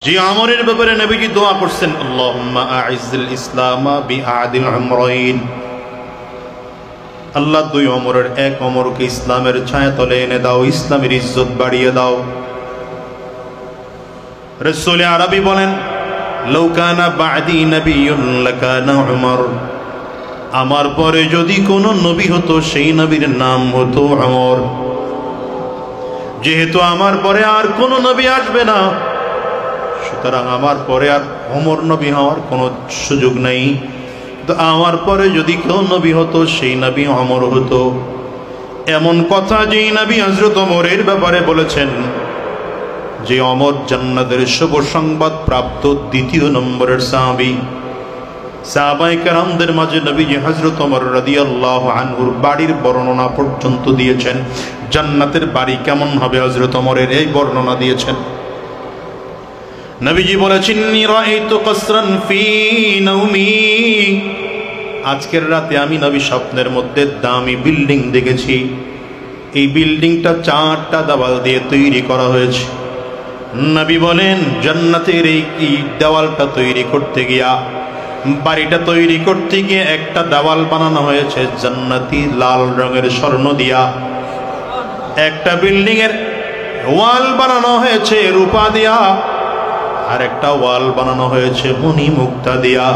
যে আমরের ব্যাপারে নবীজি দোয়া করছেন, আল্লাহুম্মা আইজ্জিল ইসলামা বিআদিল আমরাইন, আল্লাহ দুই অমরের এক অমরকে ইসলামের ছায়াতলে এনে দাও, ইসলামের ইজ্জত বাড়িয়ে দাও। রাসূল আরবি বলেন, লাউ কানা বা'দি নাবিয়্যুন লাকানা উমর, আমার পরে যদি কোনো নবী হতো সেই নবীর নাম হতো ওমর। যেহেতু আমার পরে আর কোনো নবী আসবে না, সুতরাং আমার পরে আর ওমর নবী হওয়ার কোনো সুযোগ নেই। তো আমার পরে যদি কেউ নবী হতো সেই নবী ওমর হতো। এমন কথা যেই নবী হযরত ওমরের ব্যাপারে বলেছেন যে ওমর জান্নাতের শুভ সংবাদ প্রাপ্ত দ্বিতীয় নম্বরের সাহাবী। সাহাবায়ে কেরামদের মাঝে নবীজি হযরত ওমর রাদিয়াল্লাহু আনহুর বাড়ির বর্ণনা পর্যন্ত দিয়েছেন। জান্নাতের বাড়ি কেমন হবে হযরত ওমরের এই বর্ণনা দিয়েছেন। নবীজি বলেছেন, নি রাআইতু কসরান ফি নাওমি, আজকের রাতে আমি নবী স্বপ্নের মধ্যে দামি বিল্ডিং দেখেছি। এই বিল্ডিংটা 4টা দেওয়াল দিয়ে তৈরি করা হয়েছে। নবী বলেন, জান্নাতের এই দেওয়ালটা তৈরি করতে গিয়া, বাড়িটা তৈরি করতে গিয়ে একটা দেওয়াল বানানো হয়েছে জান্নাতি লাল রঙের স্বর্ণ দিয়া, একটা বিল্ডিং এর ওয়াল বানানো হয়েছে রূপা দিয়া, আর একটা ওয়াল বানানো হয়েছে মণি মুক্তা দিয়া,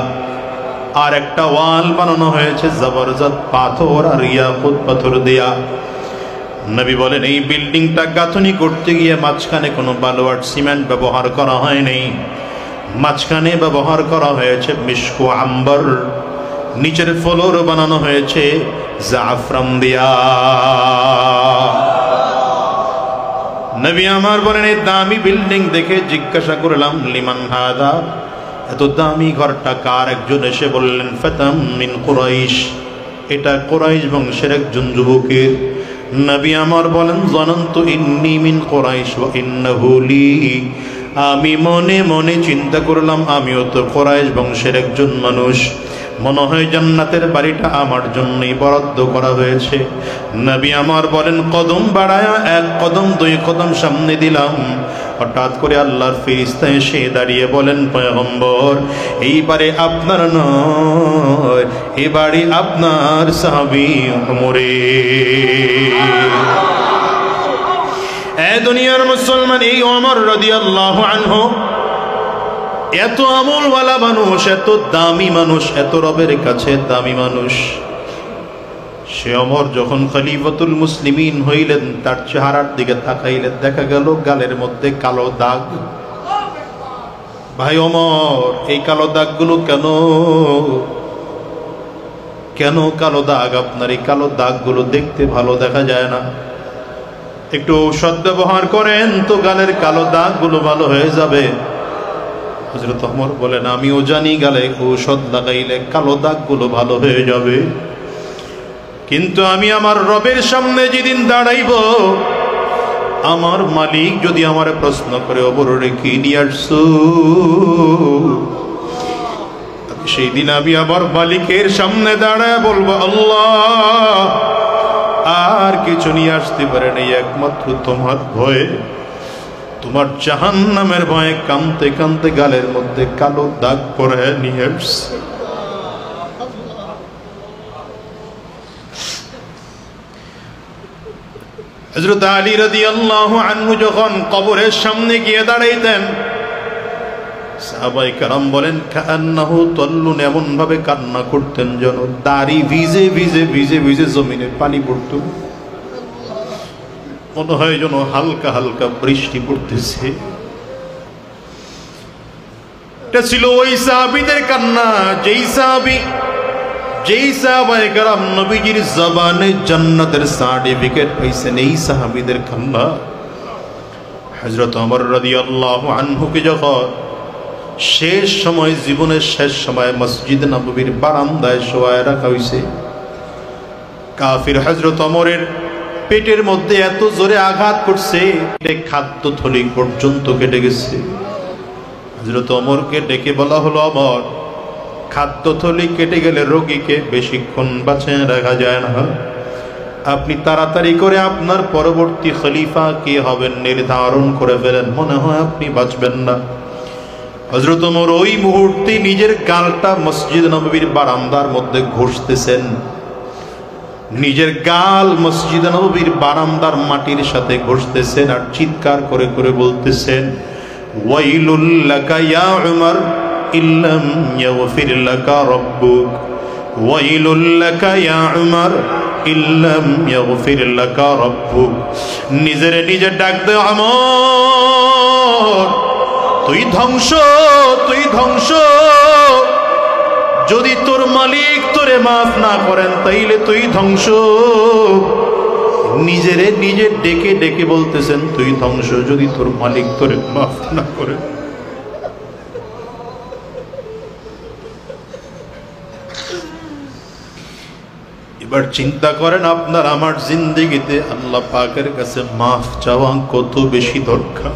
আর একটা ওয়াল বানানো হয়েছে জবরদস্ত পাথর আর ইয়াকুত পাথর দিয়া। নবী বলেন, এই বিল্ডিংটা গাঁথনি করতে গিয়ে মাঝখানে কোনো বালু আর সিমেন্ট ব্যবহার করা হয়নি, মাঝখানে ব্যবহার করা হয়েছে মিশকু আম্বর, নিচের ফ্লোর বানানো হয়েছে জাফরান দিয়া। নবী আমার বলেন, এই দামি বিল্ডিং দেখে জিজ্ঞাসা করলাম, লিমান হাদা, এত দামি ঘরটা কার? একজন এসে বললেন, ফাতাম মিন কুরাইশ, এটা কুরাইশ বংশের একজন যুবকের। নবী আমার বলেন, জানান্তু ইন্নী মিন কুরাইশ ওয়া ইন্নাহু লি, আমি মনে মনে চিন্তা করলাম আমিও তো কুরাইশ বংশের একজন মানুষ, মনে হয় জান্নাতের বাড়িটা আমার জন্যই বরাদ্দ করা হয়েছে। নবী আমার বলেন, কদম বাড়ায়া 1 কদম 2 কদম সামনে দিলাম, হঠাৎ করে আল্লাহর ফেরেশতা এসে দাঁড়িয়ে বলেন, পয়গম্বর, এইবারে আপনার নয়, এই বাড়ি আপনার সাহাবী ওমরের। এ দুনিয়ার মুসলমান, এই ওমর রাদিয়াল্লাহু আনহু এত আমলওয়ালা মানুষ, এত দামি মানুষ, এত রবের কাছে দামি মানুষ। সে ওমর যখন খলিফাতুল মুসলিমিন হইলেন, তার চেহারার দিকে তাকাইলেন, দেখা গেল গালের মধ্যে কালো দাগ। ভাই ওমর, এই কালো দাগগুলো কেন? কেন কালো দাগ? আপনার এই কালো দাগগুলো দেখতে ভালো দেখা যায় না, একটু ঔষধ ব্যবহার করেন তো গালের কালো দাগগুলো ভালো হয়ে যাবে। হযরত ওমর বলেন, আমিও জানি গালে ঔষধ লাগাইলে কালো দাগগুলো ভালো হয়ে যাবে, কিন্তু আমি আমার রবের সামনে যেদিন দাঁড়াইব, আমার মালিক যদি আমার প্রশ্ন করে, ওমরে কি নিয়ে আসছো, সেই দিন আমি আমার মালিকের সামনে দাঁড়ায় বলবো, আল্লাহ, আর কিছু নিয়ে আসতে পারে নাই, একমাত্র তোমার ভয়ে, তোমার জাহান্নামের ভয়ে কাঁদতে কাঁদতে গালের মধ্যে কালো দাগ পরে নিয়ে আসছে। হযরত আলী রাদিয়াল্লাহু আনহু যখন কবরের সামনে গিয়ে দাঁড়াইতেন, সাহাবায়ে কেরাম বলেন, কান্নাহু তাল্লুন, এমন ভাবে কান্না করতেন যেন দাড়ি ভিজে ভিজে ভিজে ভিজে জমিনে পানি পড়তো, মনে হয় যেন হালকা হালকা বৃষ্টি পড়তেছে। এটা ছিল ওই সাহাবীদের কান্না, যেই সাহাবায়ে কেরাম নবীজির জবানে জান্নাতের সার্টিফিকেট পাইছেন, এই সাহাবীদের কান্না। হযরত ওমর রাদিয়াল্লাহু আনহুকে যখন শেষ সময়, জীবনের শেষ সময় মসজিদ নববীর বারান্দায় শোয়ায় রাখা হয়েছে, কাফির হযরত ওমরের পেটের মধ্যে এত জোরে আঘাত করছে, খাদ্য থলি পর্যন্ত কেটে গেছে। হযরত ওমরকে ডেকে বলা হলো, ওমর, খাদ্য থলি কেটে গেলে রোগীকে বেশিক্ষণ বাঁচিয়ে রাখা যায় না, আপনি তাড়াতাড়ি করে আপনার পরবর্তী খলিফা কে হবেন নির্ধারণ করে ফেলেন, মনে হয় আপনি বাঁচবেন না। হযরত ওমর ওই মুহূর্তে নিজের গালটা মসজিদ নববীর বারান্দার মধ্যে ঘষতেছেন, নিজের গাল মসজিদ নববীর বারান্দার মাটির সাথে ঘষতেছেন আর চিৎকার করে করে বলতেছেন, ওয়াইলুল লাকা ইয়া উমর ইল্লাম ইয়াগফির লাকা রাব্বুক, ওয়াইলুল লাকা ইয়া উমর ইল্লাম ইয়াগফির লাকা রাব্বুক। নিজের নিজে ডাক দে, ওমর তুই ধ্বংস, তুই ধ্বংস, যদি তোর মালিক তোরে মাফ না করেন তাইলে তুই ধ্বংস। নিজেরে নিজে ডেকে ডেকে বলতেছেন তুই ধ্বংস যদি তোর মালিক তোরে মাফ না করে। এবার চিন্তা করেন আপনার আমার জিন্দেগিতে আল্লাহ পাকের কাছে মাফ চাওয়া কত বেশি দরকার।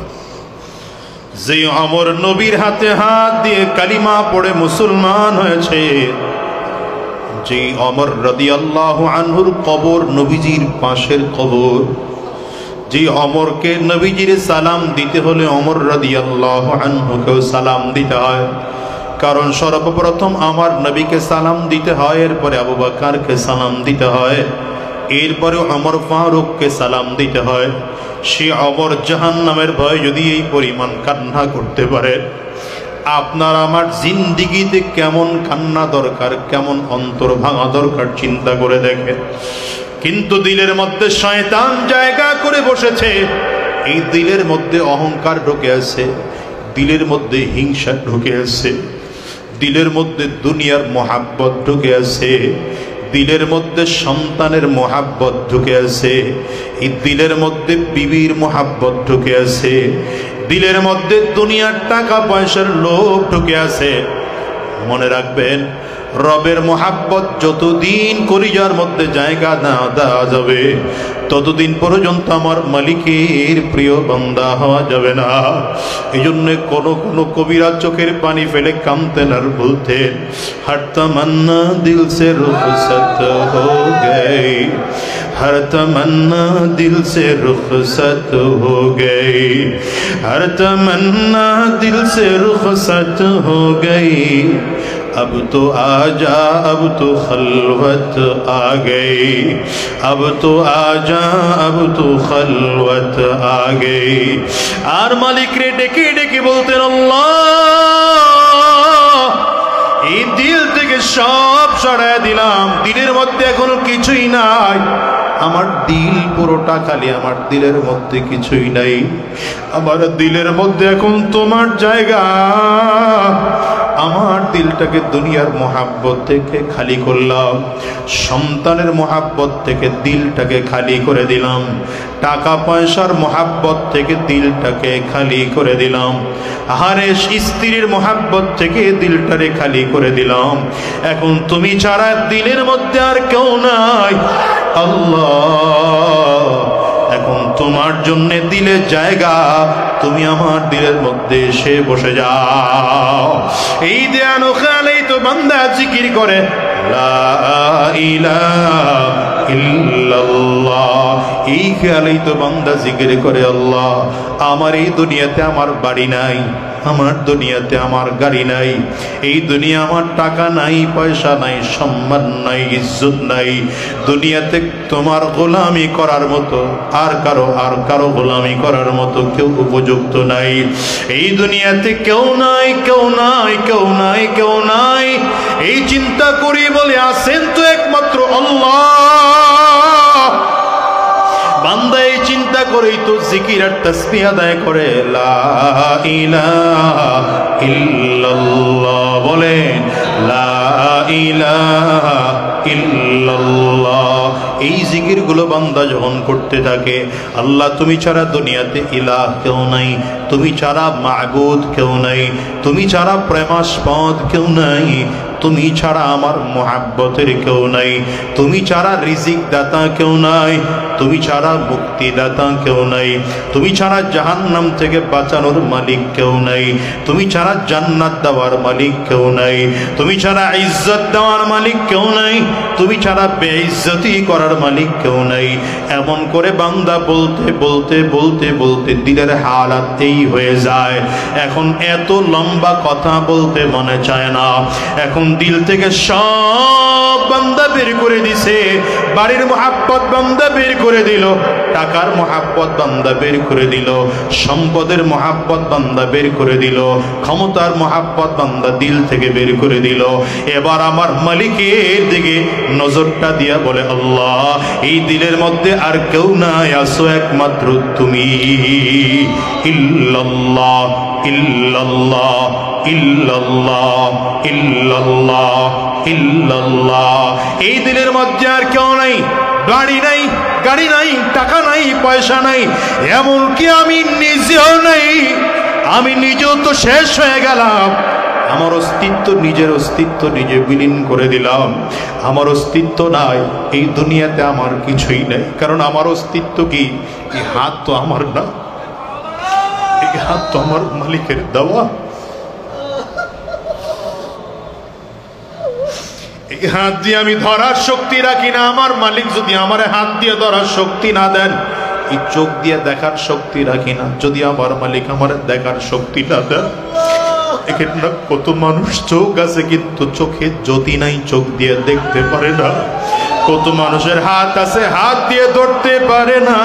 যে ওমর নবীর হাতে হাত দিয়ে কালিমা পড়ে মুসলমান হয়েছে, যে ওমর রাদিয়াল্লাহু আনহুর কবর নবীজির পাশের কবর, যে ওমরকে নবীজির সালাম দিতে হলে ওমর রাদিয়াল্লাহু আনহুকেও সালাম দিতে হয়, কারণ সর্বপ্রথম আমার নবীকে সালাম দিতে হয়, এরপরে আবু বকরকে সালাম দিতে হয়, এরপরে ওমর ফারুককে সালাম দিতে হয়। সে ওমর জাহান্নামের ভয় যদি এই পরিমাণ কান্না করতে পারে, আপনার আমার জিন্দেগিতে কেমন কান্না দরকার, কেমন অন্তর ভাঙা দরকার চিন্তা করে দেখেন। কিন্তু দিলের মধ্যে শয়তান জায়গা করে বসেছে, এই দিলের মধ্যে অহংকার ঢুকে আছে, দিলের মধ্যে হিংসা ঢুকে আছে, দিলের মধ্যে দুনিয়ার মোহাব্বত ঢুকে আছে, দিলের মধ্যে সন্তানের মোহাব্বত ঢুকে আছে, এই দিলের মধ্যে বিবির মোহাব্বত ঢুকে আছে, দিলের মধ্যে দুনিয়ার টাকা পয়সার লোভ ঢুকে আছে। মনে রাখবেন, রবের মোহাব্বত যতদিন কলিজার মধ্যে জায়গা না দেওয়া যাবে, ততদিন পর্যন্ত আমার মালিকের প্রিয় বান্দা হওয়া যাবে না। এই জন্য কোনো কোনো কবিরা চোখের পানি ফেলে কাঁদতেন আর বলতেন, হর তমন্না দিল সে রুখসত হো গই, হর তমন্না দিল সে রুখসত হো গই, হর তমন্না দিল সে রুখসত হো গই, अब तो आजा अब तो खलवत आ गई, अब तो आजा अब तो खलवत आ गई। আর মালিক রে ডেকে ডেকে বলতেন, আল্লাহ এই দিল থেকে সব সরায় দিলাম, দিলের মধ্যে এখন কিছুই নাই, আমার দিল পুরোটা খালি, আমার দিলের মধ্যে কিছুই নাই, আমার দিলের মধ্যে এখন তোমার জায়গা। আমার দিলটাকে দুনিয়ার মোহাব্বত থেকে খালি করলাম, সন্তানের মোহাব্বত থেকে দিলটাকে খালি করে দিলাম, টাকা পয়সার মোহাব্বত থেকে দিলটাকে খালি করে দিলাম, আহারে স্ত্রীর মোহাব্বত থেকে দিলটারে খালি করে দিলাম। এখন তুমি ছাড়া দিলের মধ্যে আর কেউ নাই আল্লাহ, এখন তোমার জন্য দিলে জায়গা, তুমি আমার দিলের মধ্যে এসে বসে যাও। এই ধ্যান ওখানেই তো বান্দা জিকির করে, লা ইলাহা ইল্লাল্লাহ। এই খেয়ালেই তো বান্দা জিকির করে, আল্লাহ আমার এই দুনিয়াতে আমার বাড়ি নাই, আমার দুনিয়াতে আমার গাড়ি নাই, এই দুনিয়া আমার টাকা নাই, পয়সা নাই, সম্মান নাই, ইজ্জত নাই, দুনিয়াতে তোমার গোলামি করার মতো আর কারো গোলামি করার মতো কেউ উপযুক্ত নাই, এই দুনিয়াতে কেউ নাই, কেউ নাই, কেউ নাই, কেউ নাই। এই চিন্তা করি বলে আছেন তো একমাত্র আল্লাহ। বান্দা এই চিন্তা করেই তো জিকির আর তাসবিহ আদায় করে, লা ইলাহা ইল্লাল্লাহ, বলেন লা ইলাহা ইল্লাল্লাহ। এই জিকির গুলো বান্দা যখন করতে থাকে, আল্লাহ তুমি ছাড়া দুনিয়াতে ইলাহ কেউ নাই, তুমি ছাড়া মাবুদ কেউ নাই, তুমি ছাড়া প্রেমাস্পদ কেউ নাই, তুমি ছাড়া আমার মোহাব্বতের কেউ নাই, তুমি ছাড়া রিজিক দাতা কেউ নাই, তুমি ছাড়া মুক্তিদাতা কেউ নাই, তুমি ছাড়া জাহান্নাম থেকে বাঁচানোর মালিক কেউ নাই, তুমি ছাড়া জান্নাত দেওয়ার মালিক কেউ নাই, তুমি ছাড়া ইজ্জত দেওয়ার মালিক কেউ নাই, তুমি ছাড়া বেইজ্জতি করার মালিক কেউ নাই। এমন করে বান্দা বলতে বলতে বলতে বলতে দিলের হালাত এই হয়ে যায়। এখন এত লম্বা কথা বলতে মনে চায় না, এখন দিল থেকে সব বান্দা বের করে দিছে। বাড়ির মহাব্বত বান্দা বের করে দিল, টাকার মহাব্বত বান্দা বের করে দিল, সম্পদের মহাব্বত বান্দা বের করে দিল, ক্ষমতার মহাব্বত বান্দা দিল থেকে বের করে দিল। এবার আমার মালিকের দিকে নজরটা দিয়া বলে, আল্লাহ এই দিলের মধ্যে আর কেউ নাই, আসো একমাত্র তুমি। ইল্লাল্লাহ ইল্লাল্লাহ ইল্লাল্লাহ ইল্লাল্লাহ ইল্লাল্লাহ। এই দিলের মধ্যে আর কেউ নাই, বাড়ি নাই, গাড়ি নাই, টাকা নাই, পয়সা নাই, এমনকি আমি নিজেও নাই। আমি নিজেও তো শেষ হয়ে গেলাম, আমার অস্তিত্ব, নিজের অস্তিত্ব নিজে বিলীন করে দিলাম। আমার অস্তিত্ব নাই, এই দুনিয়াতে আমার কিছুই নাই। কারণ আমার অস্তিত্ব কি? এই হাত তো আমার না, এই হাত তো আমার মালিকের দেওয়া। এই হাত দিয়ে আমি ধরার শক্তি রাখি না। আমার মালিক যদি আমার হাত দিয়ে ধরার শক্তি না দেন, এই চোখ দিয়ে দেখার শক্তি রাখি না। যদি আমার মালিক আমার দেখার শক্তি না দেন, এখানে কত মানুষ চোখ আছে কিন্তু চোখে জ্যোতি নাই, চোখ দিয়ে দেখতে পারে না। কত মানুষের হাত আছে, হাত দিয়ে ধরতে পারে না।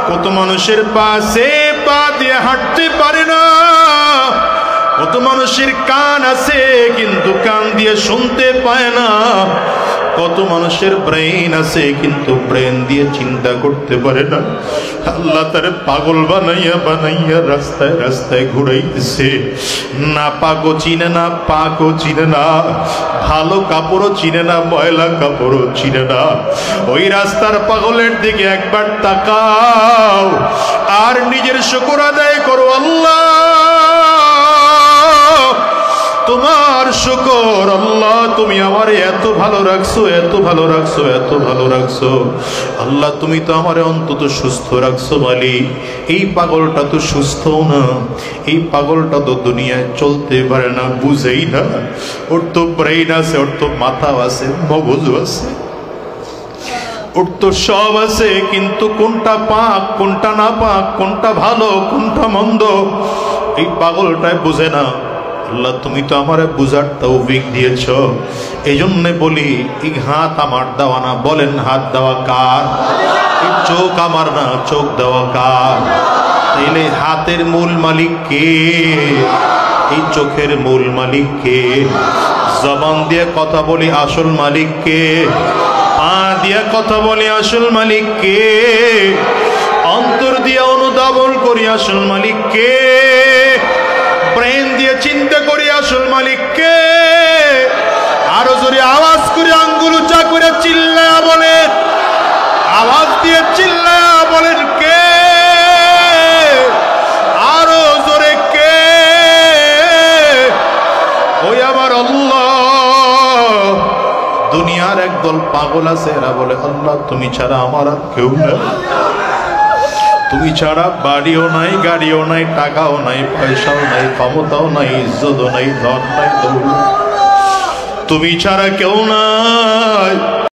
কত মানুষের পা আছে, পা দিয়ে হাঁটতে পারে না। কত মানুষের কান আছে কিন্তু কান দিয়ে শুনতে পায় না। কত মানুষের ব্রেন আছে কিন্তু ব্রেন দিয়ে চিন্তা করতে পারে না। আল্লাহ তারে পাগল বানাইয়া বানাইয়া রাস্তায় রাস্তায় ঘুরাইতেছে। না পাগো চিনে না, পাকও চিনে না, ভালো কাপড়ও চিনে না, ময়লা কাপড়ও চিনে না। ওই রাস্তার পাগলের দিকে একবার তাকাও আর নিজের শুকর আদায় করো। আল্লাহ তোমার শুকর, আল্লাহ তুমি আমারে এত ভালো রাখছো, এত ভালো রাখছো, এত ভালো রাখছো। আল্লাহ তুমি তো আমারে অন্তত সুস্থ রাখছো মালিক। এই পাগলটা তো সুস্থ না, এই পাগলটা তো দুনিয়ায় চলতে পারে না, বুঝেই না। ওর তো ব্রেইন আছে, ওর তো মাথা আছে, মগজ আছে, ওর তো সব আছে, কিন্তু কোনটা পাক কোনটা না পাক, কোনটা ভালো কোনটা মন্দ, এই পাগলটাই বুঝে না। আল্লাহ তুমি তো আমারে বুঝার তৌফিক দিয়েছ। এই জন্য বলি এই হাত আমার দেওয়া না। বলেন হাত দেওয়া কার? এই চোখ আমার না, চোখ দেওয়া কার? তাইলে হাতের মূল মালিক কে? এই চোখের মূল মালিক কে? জবান দিয়ে কথা বলি, আসল মালিক কে? পা দিয়ে কথা বলি, আসল মালিক কে? অন্তর দিয়ে অনুধাবন করি, আসল মালিক কে? ব্রেন দিয়ে চিন্তা করি, আসল মালিক কে? আরো জোরে আওয়াজ করে আঙ্গুল উঁচা করে চিল্লায়া বলেন, আওয়াজ দিয়ে চিল্লায়া বলেন কে? আরো জোরে কে? ওই আমার আল্লাহ। দুনিয়ার একদল পাগল আছে, এরা বলে আল্লাহ তুমি ছাড়া আমার আর কেউ নেই। তুমি ছাড়া বাড়িও নাই, গাড়িও নাই, টাকাও নাই, পয়সাও নাই, ক্ষমতাও নাই, ইজ্জতও নাই, ধন নাই, দৌলত। তুমি ছাড়া কেউ নাই।